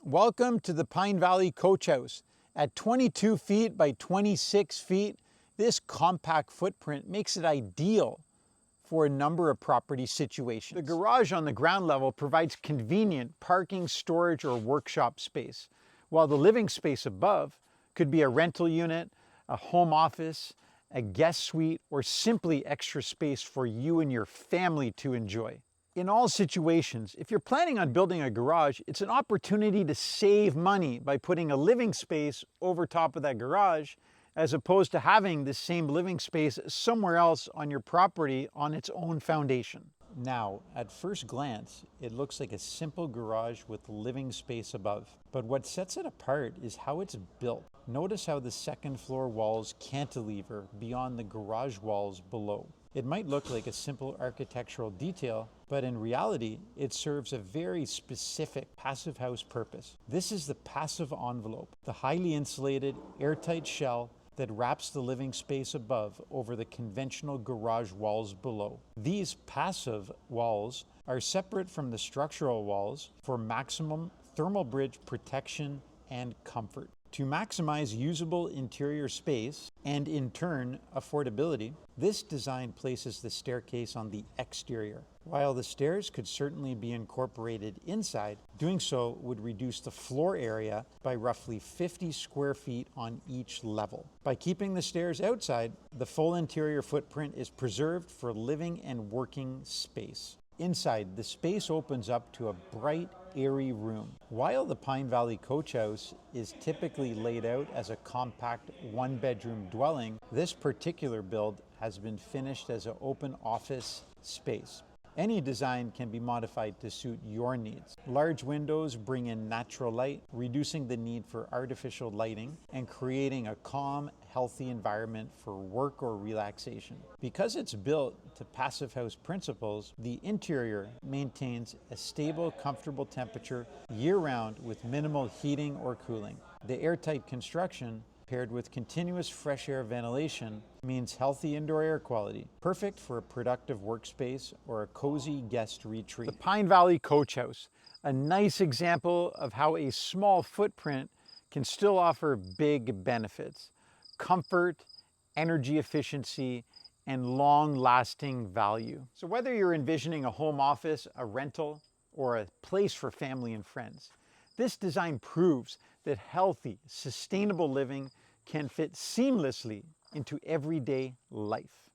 Welcome to the Pine Valley Coach House. At 22 feet by 26 feet, this compact footprint makes it ideal for a number of property situations. The garage on the ground level provides convenient parking, storage, or workshop space, while the living space above could be a rental unit, a home office, a guest suite, or simply extra space for you and your family to enjoy. In all situations, if you're planning on building a garage, it's an opportunity to save money by putting a living space over top of that garage, as opposed to having the same living space somewhere else on your property on its own foundation. Now, at first glance, it looks like a simple garage with living space above. But what sets it apart is how it's built. Notice how the second floor walls cantilever beyond the garage walls below. It might look like a simple architectural detail, but in reality, it serves a very specific passive house purpose. This is the passive envelope, the highly insulated, airtight shell that wraps the living space above over the conventional garage walls below. These passive walls are separate from the structural walls for maximum thermal bridge protection and comfort. To maximize usable interior space and in turn affordability, this design places the staircase on the exterior. While the stairs could certainly be incorporated inside, doing so would reduce the floor area by roughly 50 square feet on each level. By keeping the stairs outside, the full interior footprint is preserved for living and working space. Inside, the space opens up to a bright, airy room. While the Pine Valley Coach House is typically laid out as a compact one-bedroom dwelling, this particular build has been finished as an open office space. Any design can be modified to suit your needs. Large windows bring in natural light, reducing the need for artificial lighting and creating a calm, healthy environment for work or relaxation. Because it's built to passive house principles, the interior maintains a stable, comfortable temperature year-round with minimal heating or cooling. The airtight construction, paired with continuous fresh air ventilation, means healthy indoor air quality, perfect for a productive workspace or a cozy guest retreat. The Pine Valley Coach House, a nice example of how a small footprint can still offer big benefits: comfort, energy efficiency, and long-lasting value. So whether you're envisioning a home office, a rental, or a place for family and friends, this design proves that healthy, sustainable living can fit seamlessly into everyday life.